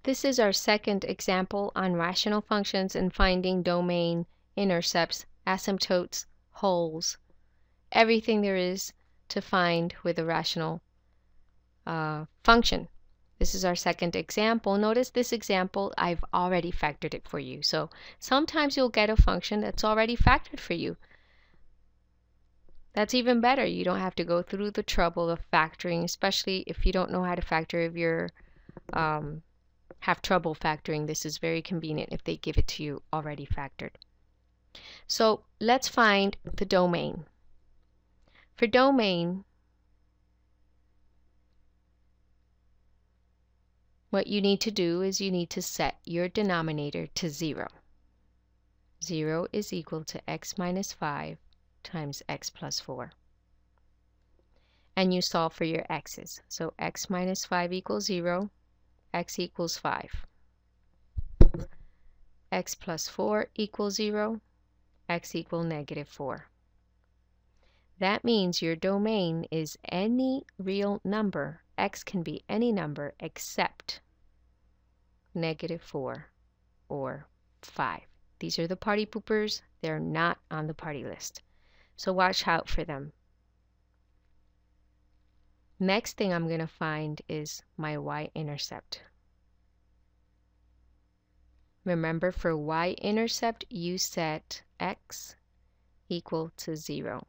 This is our second example on rational functions and finding domain, intercepts, asymptotes, holes, everything there is to find with a rational function. This is our second example. Notice this example, I've already factored it for you. So sometimes you'll get a function that's already factored for you. That's even better. You don't have to go through the trouble of factoring, especially if you don't know how to factor, if you're have trouble factoring. This is very convenient if they give it to you already factored. So let's find the domain. For domain, what you need to do is you need to set your denominator to 0. 0 is equal to x minus 5 times x plus 4. And you solve for your x's. So x minus 5 equals 0, x equals 5. X plus 4 equals 0, x equals negative 4. That means your domain is any real number. X can be any number except negative 4 or 5. These are the party poopers. They're not on the party list. So watch out for them. Next thing I'm going to find is my Y-intercept. Remember, for Y-intercept, you set x equal to 0.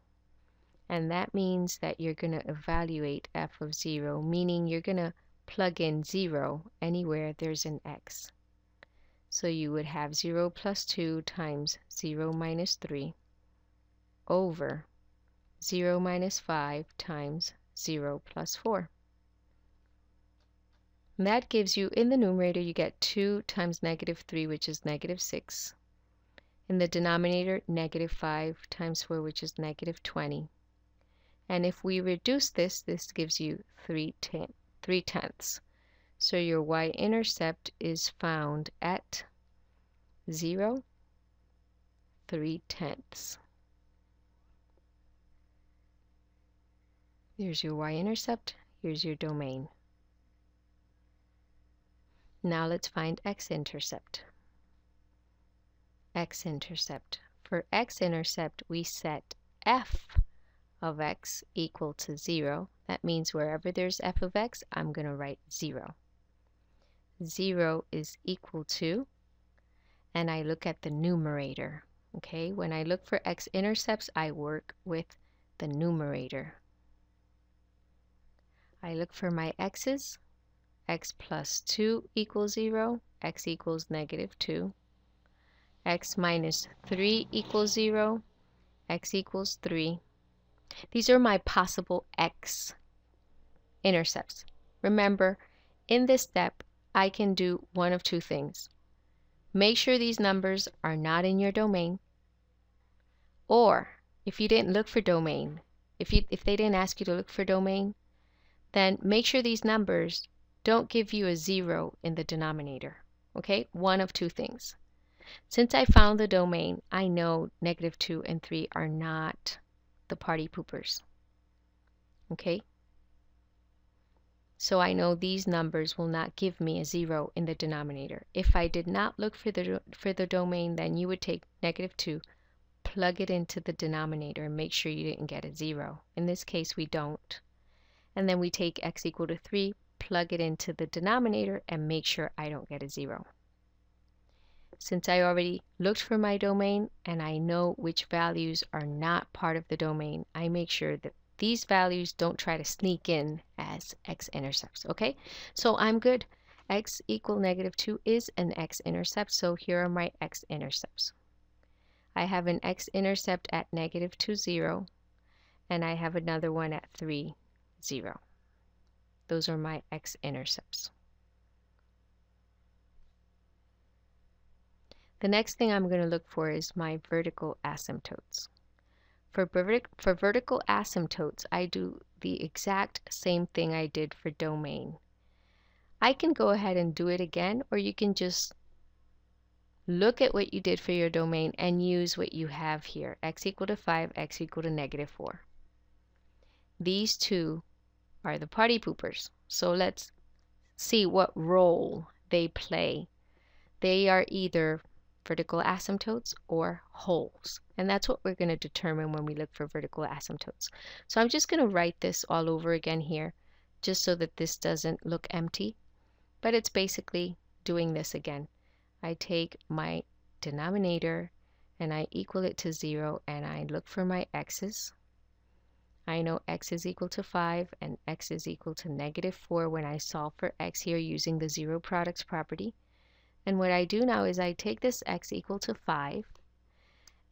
And that means that you're going to evaluate f of 0, meaning you're going to plug in 0 anywhere there's an x. So you would have 0 plus 2 times 0 minus 3 over 0 minus 5 times 0 plus 4. And that gives you, in the numerator, you get 2 times negative 3, which is negative 6. In the denominator, negative 5 times 4, which is negative 20. And if we reduce this, this gives you 3 tenths. So your Y-intercept is found at 0, 3 tenths. Here's your Y-intercept, here's your domain. Now let's find X-intercept. X-intercept. For X-intercept, we set f of x equal to 0. That means wherever there's f of x, I'm going to write 0. 0 is equal to, and I look at the numerator. Okay, when I look for X-intercepts, I work with the numerator. I look for my x's. X plus 2 equals 0, x equals negative 2. X minus 3 equals 0, x equals 3. These are my possible X-intercepts. Remember, in this step, I can do one of two things. Make sure these numbers are not in your domain, or if you didn't look for domain, if they didn't ask you to look for domain, then make sure these numbers don't give you a 0 in the denominator. Okay, one of two things. Since I found the domain, I know negative 2 and 3 are not the party poopers. Okay, so I know these numbers will not give me a 0 in the denominator. If I did not look for the domain, then you would take negative 2, plug it into the denominator, and make sure you didn't get a 0. In this case, we don't. And then we take x equal to 3, plug it into the denominator, and make sure I don't get a 0. Since I already looked for my domain and I know which values are not part of the domain, I make sure that these values don't try to sneak in as X-intercepts. Okay, so I'm good. X equal negative 2 is an X-intercept, so here are my X-intercepts. I have an X-intercept at negative 2, 0, and I have another one at 3, 0. Those are my X-intercepts. The next thing I'm going to look for is my vertical asymptotes. For vertical asymptotes, I do the exact same thing I did for domain. I can go ahead and do it again, or you can just look at what you did for your domain and use what you have here. X equal to 5, x equal to negative 4. These two are the party poopers. So let's see what role they play. They are either vertical asymptotes or holes. And that's what we're going to determine when we look for vertical asymptotes. So I'm just going to write this all over again here, just so that this doesn't look empty. But it's basically doing this again. I take my denominator and I equal it to 0, and I look for my x's. I know x is equal to 5 and x is equal to -4 when I solve for x here using the zero products property. And what I do now is I take this x equal to 5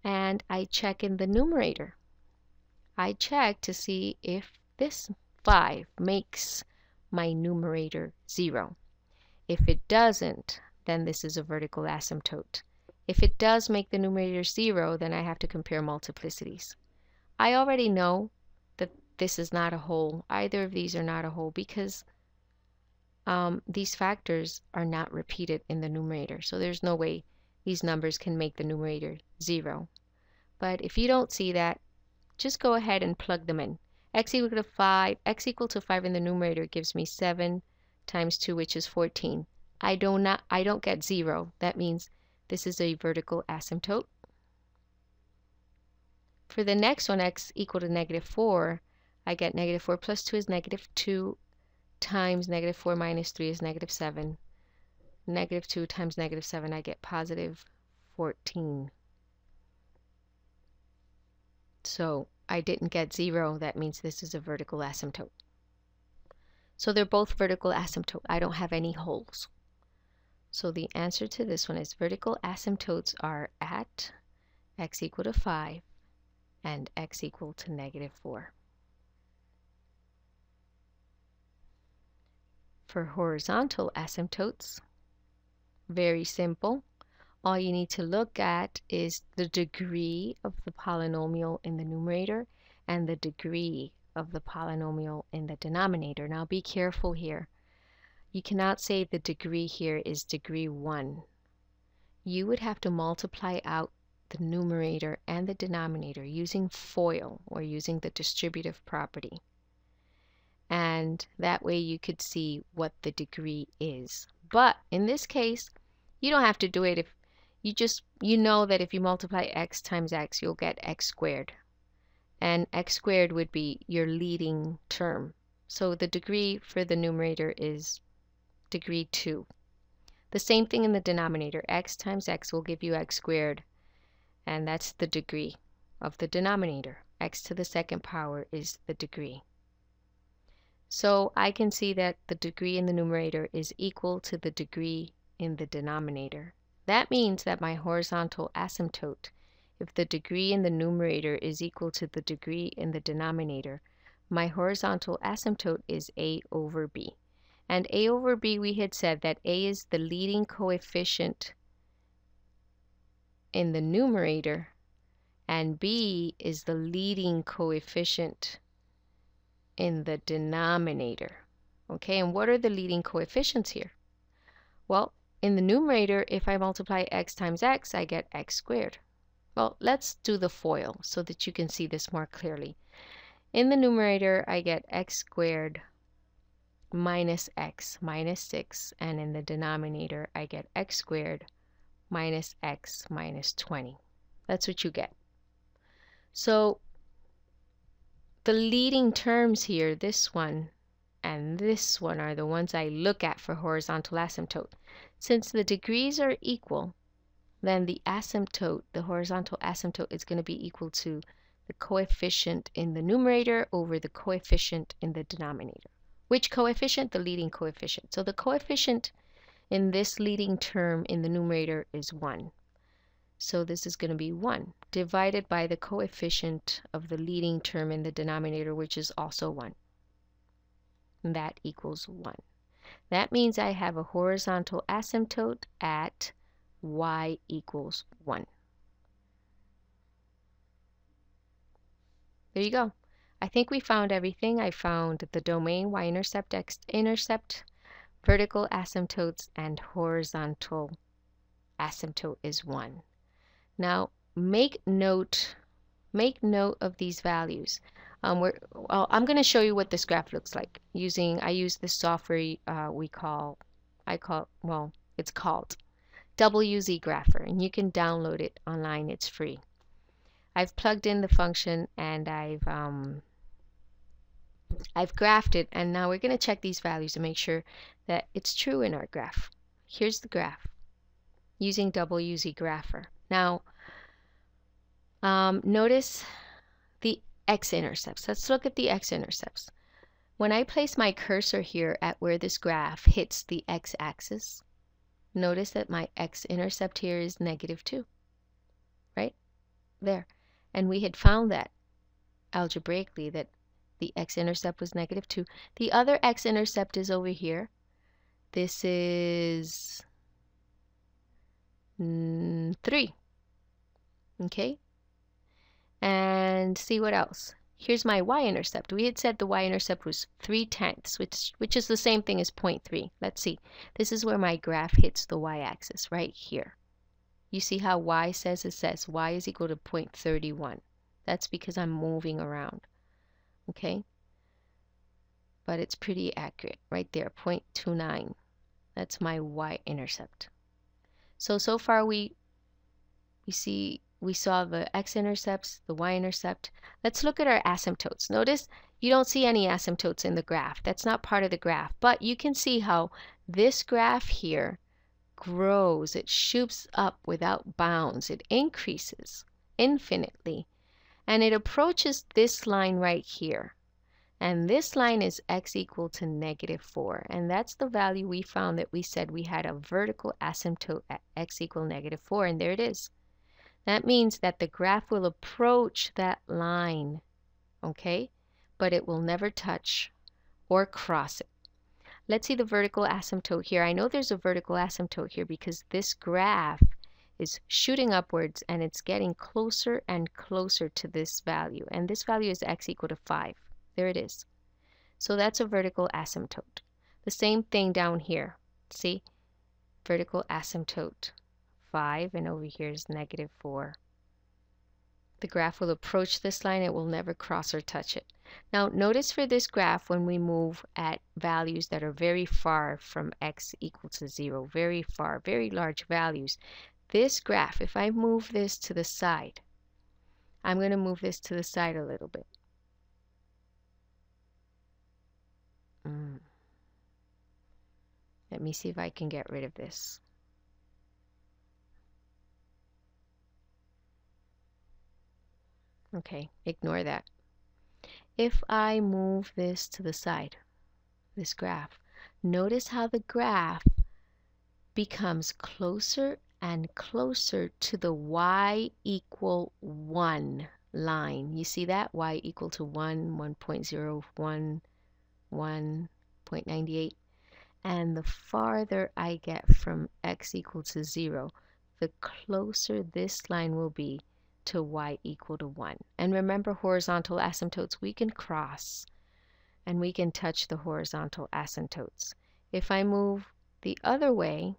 and I check in the numerator. I check to see if this 5 makes my numerator 0. If it doesn't, then this is a vertical asymptote. If it does make the numerator 0, then I have to compare multiplicities. I already know that this is not a whole. Either of these are not a whole because these factors are not repeated in the numerator. So there's no way these numbers can make the numerator 0. But if you don't see that, just go ahead and plug them in. X equal to 5, x equal to 5 in the numerator gives me 7 times 2, which is 14. I don't get 0. That means this is a vertical asymptote. For the next one, x equal to -4, I get -4 plus 2 is -2 times -4 minus 3 is -7. -2 times -7, I get +14. So I didn't get 0. That means this is a vertical asymptote. So they're both vertical asymptote. I don't have any holes. So the answer to this one is vertical asymptotes are at x equal to 5 and x equal to -4. For horizontal asymptotes, very simple. All you need to look at is the degree of the polynomial in the numerator and the degree of the polynomial in the denominator. Now be careful here. You cannot say the degree here is degree 1. You would have to multiply out the numerator and the denominator using FOIL or using the distributive property. And that way you could see what the degree is. But in this case, you don't have to do it. If you know that if you multiply x times x, you'll get x squared. And x squared would be your leading term. So the degree for the numerator is degree 2. The same thing in the denominator. X times x will give you x squared, and that's the degree of the denominator. X to the second power is the degree. So I can see that the degree in the numerator is equal to the degree in the denominator. That means that my horizontal asymptote, if the degree in the numerator is equal to the degree in the denominator, my horizontal asymptote is a over b. And a over b, we had said that a is the leading coefficient in the numerator and b is the leading coefficient in the denominator. Okay, and what are the leading coefficients here? Well, in the numerator, if I multiply x times x, I get x squared. Well, let's do the FOIL so that you can see this more clearly. In the numerator, I get x squared minus x minus 6, and in the denominator I get x squared minus x minus 20. That's what you get. So the leading terms here, this one and this one, are the ones I look at for horizontal asymptote. Since the degrees are equal, then the asymptote, the horizontal asymptote, is going to be equal to the coefficient in the numerator over the coefficient in the denominator. Which coefficient? The leading coefficient. So the coefficient in this leading term in the numerator is 1. So this is going to be 1 divided by the coefficient of the leading term in the denominator, which is also 1. And that equals 1. That means I have a horizontal asymptote at y equals 1. There you go. I think we found everything. I found the domain, Y-intercept, X-intercept, vertical asymptotes, and horizontal asymptote is 1. Now make note of these values. I'm going to show you what this graph looks like. I use this software we call it's called WZ Grapher, and you can download it online. It's free. I've plugged in the function and I've graphed it, and now we're going to check these values to make sure that it's true in our graph. Here's the graph using WZ Grapher. Now, notice the X-intercepts. Let's look at the X-intercepts. When I place my cursor here at where this graph hits the x-axis, notice that my X-intercept here is -2, right there. And we had found that algebraically that the X-intercept was -2. The other X-intercept is over here. This is 3. Okay? And see what else. Here's my Y-intercept. We had said the Y-intercept was 3/10, which is the same thing as 0.3. Let's see. This is where my graph hits the Y-axis, right here. You see how Y says Y is equal to 0.31. That's because I'm moving around. Okay? But it's pretty accurate right there, 0.29. That's my Y-intercept. So far we saw the X-intercepts, the Y-intercept. Let's look at our asymptotes. Notice you don't see any asymptotes in the graph. That's not part of the graph. But you can see how this graph here grows. It shoots up without bounds. It increases infinitely. And it approaches this line right here. And this line is x equal to -4. And that's the value we found that we said we had a vertical asymptote at x equal -4. And there it is. That means that the graph will approach that line, okay? But it will never touch or cross it. Let's see the vertical asymptote here. I know there's a vertical asymptote here because this graph is shooting upwards and it's getting closer and closer to this value. And this value is x equal to 5. There it is. So that's a vertical asymptote. The same thing down here. See? Vertical asymptote 5, and over here is -4. The graph will approach this line. It will never cross or touch it. Now notice for this graph when we move at values that are very far from x equal to 0, very far, very large values. This graph, if I move this to the side, I'm going to move this to the side a little bit. Let me see if I can get rid of this. Okay, ignore that. If I move this to the side, this graph, notice how the graph becomes closer and closer to the y equal 1 line. You see that? Y equal to 1, 1.01, 1.98. And the farther I get from x equal to 0, the closer this line will be to y equal to 1. And remember, horizontal asymptotes we can cross and we can touch the horizontal asymptotes. If I move the other way,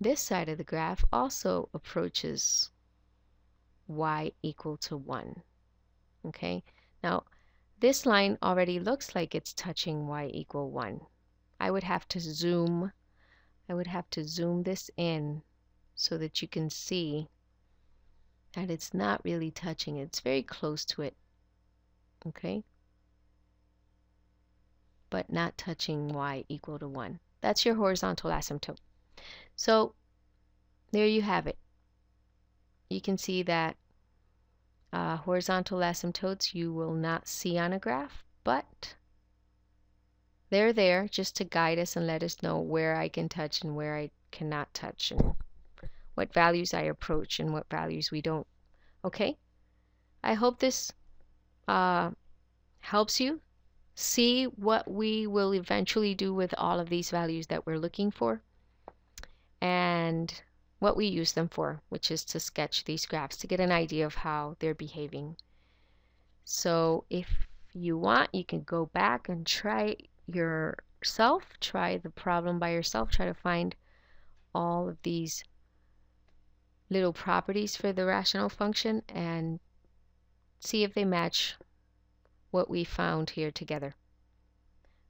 this side of the graph also approaches y equal to 1. Okay? Now, this line already looks like it's touching y equal 1. I would have to zoom this in so that you can see that it's not really touching it. It's very close to it. Okay? But not touching y equal to 1. That's your horizontal asymptote. So there you have it. You can see that horizontal asymptotes you will not see on a graph, but they're there just to guide us and let us know where I can touch and where I cannot touch, and what values I approach and what values we don't. Okay? I hope this helps you see what we will eventually do with all of these values that we're looking for and what we use them for, which is to sketch these graphs to get an idea of how they're behaving. So if you want, you can go back and try yourself, try the problem by yourself, try to find all of these little properties for the rational function and see if they match what we found here together.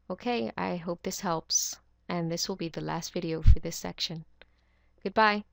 Okay, I hope this helps. and this will be the last video for this section. Goodbye.